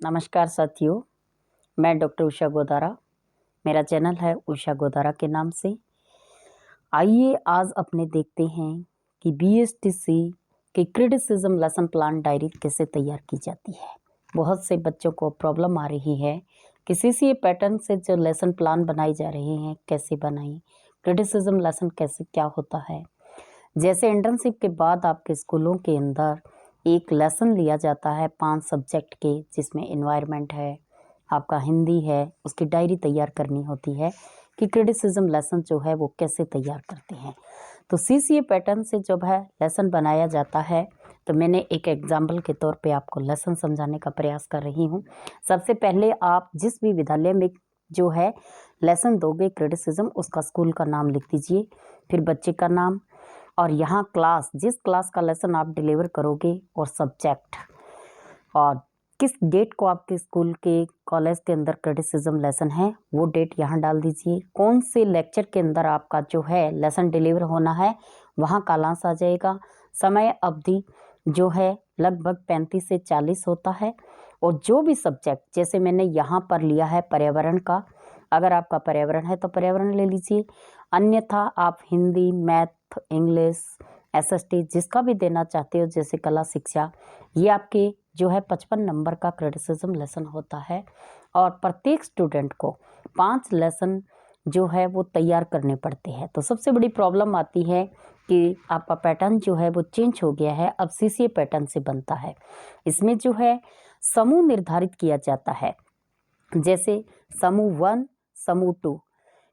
नमस्कार साथियों, मैं डॉक्टर उषा गोदारा। मेरा चैनल है उषा गोदारा के नाम से। आइए आज अपने देखते हैं कि बीएसटीसी की क्रिटिसिज्म लेसन प्लान डायरी कैसे तैयार की जाती है। बहुत से बच्चों को प्रॉब्लम आ रही है कि सीसीए पैटर्न से जो लेसन प्लान बनाए जा रहे हैं कैसे बनाएं, क्रिटिसिज्म लेसन कैसे क्या होता है। जैसे इंटर्नशिप के बाद आपके स्कूलों के अंदर एक लेसन लिया जाता है 5 सब्जेक्ट के, जिसमें एनवायरनमेंट है, आपका हिंदी है, उसकी डायरी तैयार करनी होती है कि क्रिटिसिज्म लेसन जो है वो कैसे तैयार करते हैं। तो सीसीए पैटर्न से जब है लेसन बनाया जाता है तो मैंने एक एग्जाम्पल के तौर पे आपको लेसन समझाने का प्रयास कर रही हूँ। सबसे पहले आप जिस भी विद्यालय में जो है लेसन दोगे क्रिटिसिज्म, उसका स्कूल का नाम लिख दीजिए, फिर बच्चे का नाम और यहाँ क्लास, जिस क्लास का लेसन आप डिलीवर करोगे और सब्जेक्ट और किस डेट को आपके स्कूल के कॉलेज के अंदर क्रिटिसिज्म लेसन है वो डेट यहाँ डाल दीजिए। कौन से लेक्चर के अंदर आपका जो है लेसन डिलीवर होना है वहाँ कालांश आ जाएगा। समय अवधि जो है लगभग 35 से 40 होता है। और जो भी सब्जेक्ट, जैसे मैंने यहाँ पर लिया है पर्यावरण का, अगर आपका पर्यावरण है तो पर्यावरण ले लीजिए, अन्यथा आप हिंदी, मैथ, इंग्लिश, एसएसटी जिसका भी देना चाहते हो, जैसे कला शिक्षा, ये आपके जो है 55 नंबर का क्रिटिसिज्म लेसन होता है। और प्रत्येक स्टूडेंट को 5 लेसन जो है वो तैयार करने पड़ते हैं। तो सबसे बड़ी प्रॉब्लम आती है कि आपका पैटर्न जो है वो चेंज हो गया है, अब सीसीए पैटर्न से बनता है। इसमें जो है समूह निर्धारित किया जाता है, जैसे समूह 1, समूह 2,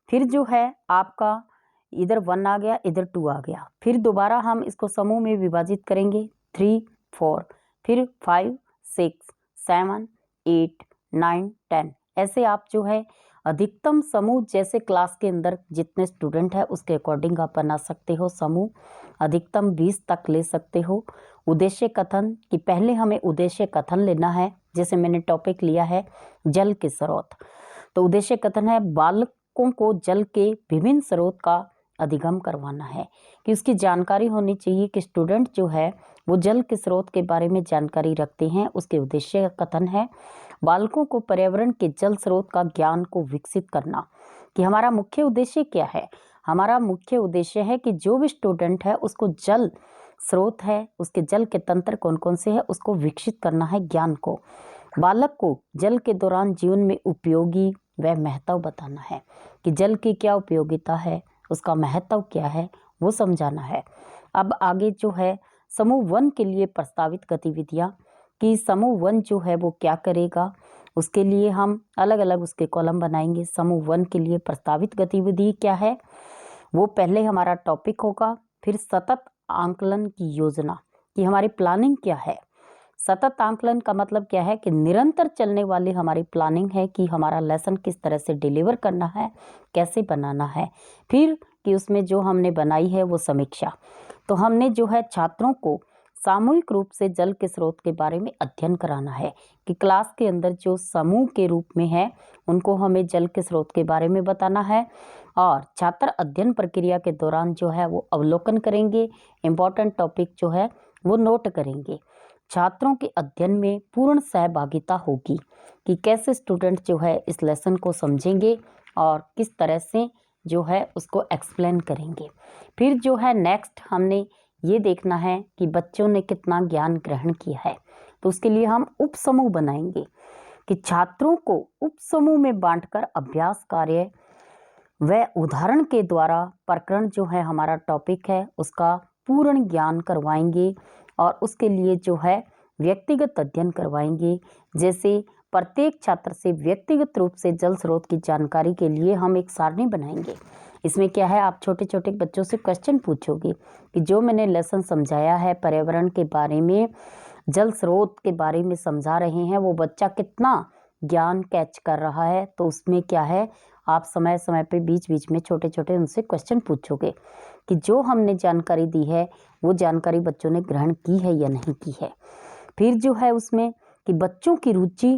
फिर जो है आपका इधर 1 आ गया, इधर 2 आ गया, फिर दोबारा हम इसको समूह में विभाजित करेंगे 3, 4, फिर 5, 6, 7, 8, 9, 10। ऐसे आप जो है अधिकतम समूह, जैसे क्लास के अंदर जितने स्टूडेंट है उसके अकॉर्डिंग आप बना सकते हो समूह, अधिकतम 20 तक ले सकते हो। उद्देश्य कथन कि पहले हमें उद्देश्य कथन लेना है। जैसे मैंने टॉपिक लिया है जल के स्रोत, तो उद्देश्य कथन है बालकों को जल के विभिन्न स्रोत का अधिगम करवाना है, कि उसकी जानकारी होनी चाहिए कि स्टूडेंट जो है वो जल के स्रोत के बारे में जानकारी रखते हैं। उसके उद्देश्य कथन है बालकों को पर्यावरण के जल स्रोत का ज्ञान को विकसित करना, कि हमारा मुख्य उद्देश्य क्या है। हमारा मुख्य उद्देश्य है कि जो भी स्टूडेंट है उसको जल स्रोत है, उसके जल के तंत्र कौन कौन से है उसको विकसित करना है, ज्ञान को। बालक को जल के दौरान जीवन में उपयोगी व महत्व बताना है, कि जल की क्या उपयोगिता है, उसका महत्व क्या है, वो समझाना है। अब आगे जो है समूह 1 के लिए प्रस्तावित गतिविधियाँ, कि समूह 1 जो है वो क्या करेगा, उसके लिए हम अलग अलग उसके कॉलम बनाएंगे। समूह 1 के लिए प्रस्तावित गतिविधि क्या है, वो पहले हमारा टॉपिक होगा, फिर सतत आंकलन की योजना, कि हमारी प्लानिंग क्या है। सतत आंकलन का मतलब क्या है कि निरंतर चलने वाली हमारी प्लानिंग है कि हमारा लेसन किस तरह से डिलीवर करना है, कैसे बनाना है। फिर कि उसमें जो हमने बनाई है वो समीक्षा। तो हमने जो है छात्रों को सामूहिक रूप से जल के स्रोत के बारे में अध्ययन कराना है, कि क्लास के अंदर जो समूह के रूप में है उनको हमें जल के स्रोत के बारे में बताना है। और छात्र अध्ययन प्रक्रिया के दौरान जो है वो अवलोकन करेंगे, इम्पॉर्टेंट टॉपिक जो है वो नोट करेंगे। छात्रों के अध्ययन में पूर्ण सहभागिता होगी, कि कैसे स्टूडेंट जो है इस लेसन को समझेंगे और किस तरह से जो है उसको एक्सप्लेन करेंगे। फिर जो है नेक्स्ट हमने ये देखना है कि बच्चों ने कितना ज्ञान ग्रहण किया है। तो उसके लिए हम उप समूह बनाएंगे, कि छात्रों को उप समूह में बांटकर अभ्यास कार्य व उदाहरण के द्वारा प्रकरण जो है हमारा टॉपिक है उसका पूर्ण ज्ञान करवाएंगे। और उसके लिए जो है व्यक्तिगत अध्ययन करवाएंगे। जैसे प्रत्येक छात्र से व्यक्तिगत रूप से जल स्रोत की जानकारी के लिए हम एक सारणी बनाएंगे। इसमें क्या है, आप छोटे छोटे बच्चों से क्वेश्चन पूछोगे कि जो मैंने लेसन समझाया है पर्यावरण के बारे में, जल स्रोत के बारे में समझा रहे हैं, वो बच्चा कितना ज्ञान कैच कर रहा है। तो उसमें क्या है, आप समय समय पे बीच बीच में छोटे छोटे उनसे क्वेश्चन पूछोगे कि जो हमने जानकारी दी है वो जानकारी बच्चों ने ग्रहण की है या नहीं की है। फिर जो है उसमें कि बच्चों की रुचि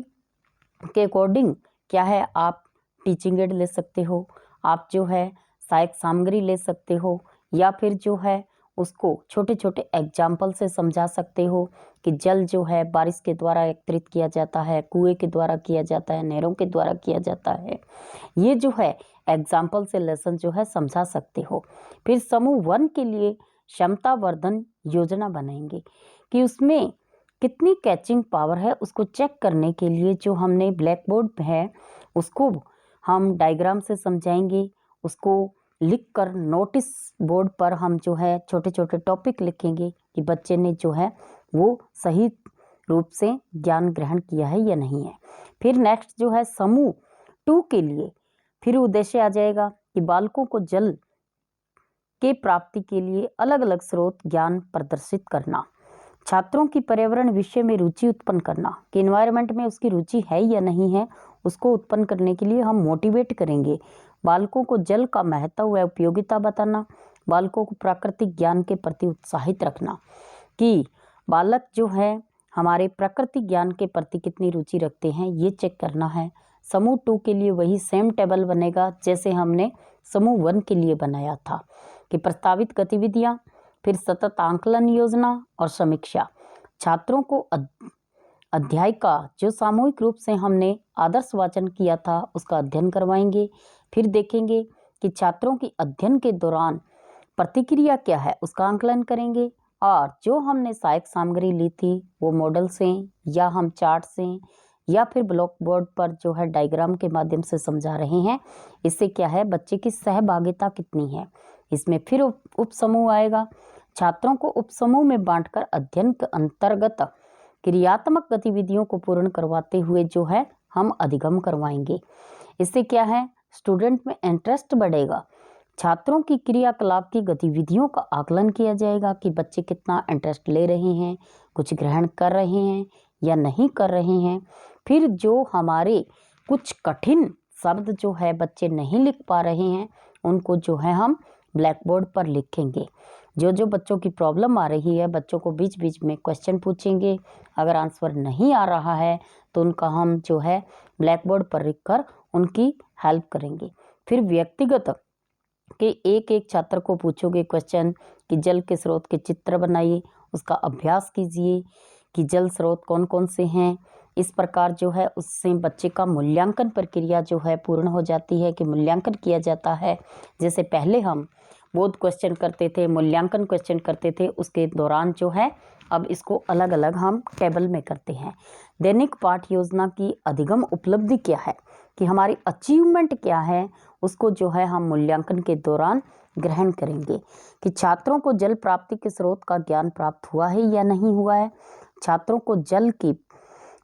के अकॉर्डिंग क्या है, आप टीचिंग एड ले सकते हो, आप जो है सहायक सामग्री ले सकते हो, या फिर जो है उसको छोटे छोटे एग्जाम्पल से समझा सकते हो कि जल जो है बारिश के द्वारा एकत्रित किया जाता है, कुएं के द्वारा किया जाता है, नहरों के द्वारा किया जाता है। ये जो है एग्जाम्पल से लेसन जो है समझा सकते हो। फिर समूह 1 के लिए क्षमता वर्धन योजना बनाएंगे कि उसमें कितनी कैचिंग पावर है, उसको चेक करने के लिए जो हमने ब्लैक बोर्ड पे है उसको हम डायग्राम से समझाएंगे। उसको लिखकर नोटिस बोर्ड पर हम जो है छोटे छोटे टॉपिक लिखेंगे कि बच्चे ने जो है वो सही रूप से ज्ञान ग्रहण किया है या नहीं है। फिर नेक्स्ट जो है समूह 2 के लिए फिर उद्देश्य आ जाएगा कि बालकों को जल के प्राप्ति के लिए अलग अलग स्रोत ज्ञान प्रदर्शित करना, छात्रों की पर्यावरण विषय में रुचि उत्पन्न करना कि एनवायरनमेंट में उसकी रुचि है या नहीं है, उसको उत्पन्न करने के लिए हम मोटिवेट करेंगे। बालकों को जल का महत्व व उपयोगिता बताना, बालकों को प्राकृतिक ज्ञान के प्रति उत्साहित रखना कि बालक जो है हमारे प्राकृतिक ज्ञान के प्रति कितनी रुचि रखते हैं, ये चेक करना है। समूह 2 के लिए वही सेम टेबल बनेगा जैसे हमने समूह 1 के लिए बनाया था कि प्रस्तावित गतिविधियां, फिर सतत आंकलन योजना और समीक्षा। छात्रों को अध्याय का जो सामूहिक रूप से हमने आदर्श वाचन किया था उसका अध्ययन करवाएंगे। फिर देखेंगे कि छात्रों की अध्ययन के दौरान प्रतिक्रिया क्या है, उसका आंकलन करेंगे। और जो हमने सहायक सामग्री ली थी वो मॉडल से या हम चार्ट से या फिर ब्लॉक बोर्ड पर जो है डायग्राम के माध्यम से समझा रहे हैं। इससे क्या है, बच्चे की सहभागिता कितनी है। इसमें फिर उप समूह आएगा। छात्रों को उप समूह में बांटकर अध्ययन के अंतर्गत क्रियात्मक गतिविधियों को पूर्ण करवाते हुए जो है हम अधिगम करवाएंगे। इससे क्या है, स्टूडेंट में इंटरेस्ट बढ़ेगा। छात्रों की क्रियाकलाप की गतिविधियों का आकलन किया जाएगा कि बच्चे कितना इंटरेस्ट ले रहे हैं, कुछ ग्रहण कर रहे हैं या नहीं कर रहे हैं। फिर जो हमारे कुछ कठिन शब्द जो है बच्चे नहीं लिख पा रहे हैं उनको जो है हम ब्लैक बोर्ड पर लिखेंगे। जो बच्चों की प्रॉब्लम आ रही है बच्चों को बीच बीच में क्वेश्चन पूछेंगे। अगर आंसर नहीं आ रहा है तो उनका हम जो है ब्लैक बोर्ड पर लिख कर उनकी हेल्प करेंगे। फिर व्यक्तिगत के एक एक छात्र को पूछोगे क्वेश्चन कि जल के स्रोत के चित्र बनाइए, उसका अभ्यास कीजिए कि जल स्रोत कौन कौन से हैं। इस प्रकार जो है उससे बच्चे का मूल्यांकन प्रक्रिया जो है पूर्ण हो जाती है कि मूल्यांकन किया जाता है। जैसे पहले हम बोध क्वेश्चन करते थे, मूल्यांकन क्वेश्चन करते थे, उसके दौरान जो है अब इसको अलग अलग हम टेबल में करते हैं। दैनिक पाठ योजना की अधिगम उपलब्धि क्या है कि हमारी अचीवमेंट क्या है, उसको जो है हम मूल्यांकन के दौरान ग्रहण करेंगे कि छात्रों को जल प्राप्ति के स्रोत का ज्ञान प्राप्त हुआ है या नहीं हुआ है। छात्रों को जल की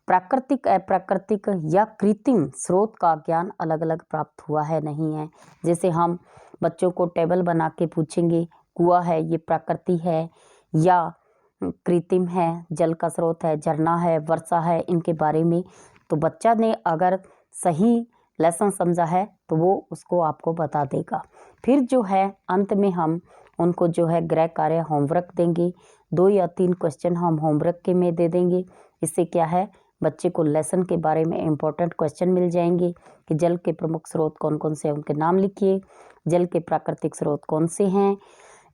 प्राकृतिक, अप्राकृतिक या कृत्रिम स्रोत का ज्ञान अलग अलग प्राप्त हुआ है नहीं है। जैसे हम बच्चों को टेबल बना के पूछेंगे कुआं है ये प्राकृतिक है या कृत्रिम है, जल का स्रोत है, झरना है, वर्षा है, इनके बारे में तो बच्चा ने अगर सही लेसन समझा है तो वो उसको आपको बता देगा। फिर जो है अंत में हम उनको जो है गृह कार्य होमवर्क देंगे। 2 या 3 क्वेश्चन हम होमवर्क के में दे देंगे। इससे क्या है, बच्चे को लेसन के बारे में इम्पोर्टेंट क्वेश्चन मिल जाएंगे कि जल के प्रमुख स्रोत कौन कौन से हैं, उनके नाम लिखिए। जल के प्राकृतिक स्रोत कौन से हैं।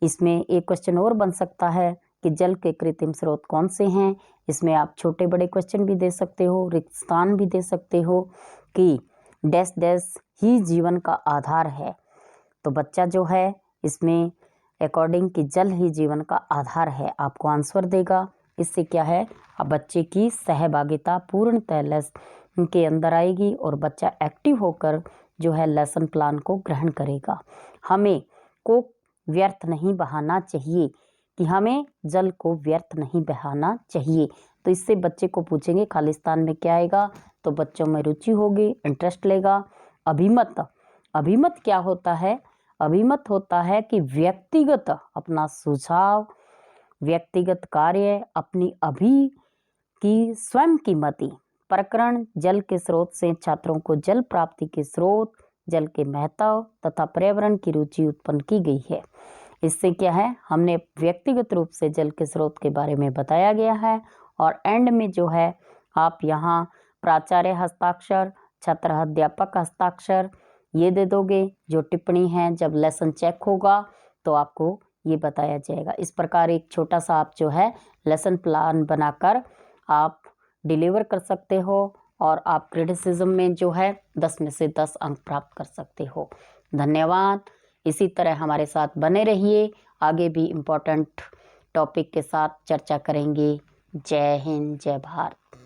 इसमें एक क्वेश्चन और बन सकता है कि जल के कृत्रिम स्रोत कौन से हैं। इसमें आप छोटे बड़े क्वेश्चन भी दे सकते हो, रिक्त स्थान भी दे सकते हो कि डैश डैश ही जीवन का आधार है। तो बच्चा जो है इसमें अकॉर्डिंग कि जल ही जीवन का आधार है आपको आंसर देगा। इससे क्या है, अब बच्चे की सहभागिता पूर्णतः लेसन के अंदर आएगी और बच्चा एक्टिव होकर जो है लेसन प्लान को ग्रहण करेगा। हमें को व्यर्थ नहीं बहाना चाहिए कि हमें जल को व्यर्थ नहीं बहाना चाहिए। तो इससे बच्चे को पूछेंगे खालिस्तान में क्या आएगा, तो बच्चों में रुचि होगी, इंटरेस्ट लेगा। अभिमत क्या होता है, अभिमत होता है कि व्यक्तिगत अपना सुझाव, व्यक्तिगत कार्य, अपनी अभी की स्वयं की मति प्रकरण जल के स्रोत से छात्रों को जल प्राप्ति के स्रोत, जल के महत्व तथा पर्यावरण की रुचि उत्पन्न की गई है। इससे क्या है, हमने व्यक्तिगत रूप से जल के स्रोत के बारे में बताया गया है। और एंड में जो है आप यहाँ प्राचार्य हस्ताक्षर, छात्र अध्यापक हस्ताक्षर ये दे दोगे। जो टिप्पणी है जब लेसन चेक होगा तो आपको ये बताया जाएगा। इस प्रकार एक छोटा सा आप जो है लेसन प्लान बनाकर आप डिलीवर कर सकते हो और आप क्रिटिसिज्म में जो है 10 में से 10 अंक प्राप्त कर सकते हो। धन्यवाद। इसी तरह हमारे साथ बने रहिए, आगे भी इम्पोर्टेंट टॉपिक के साथ चर्चा करेंगे। जय हिंद, जय भारत।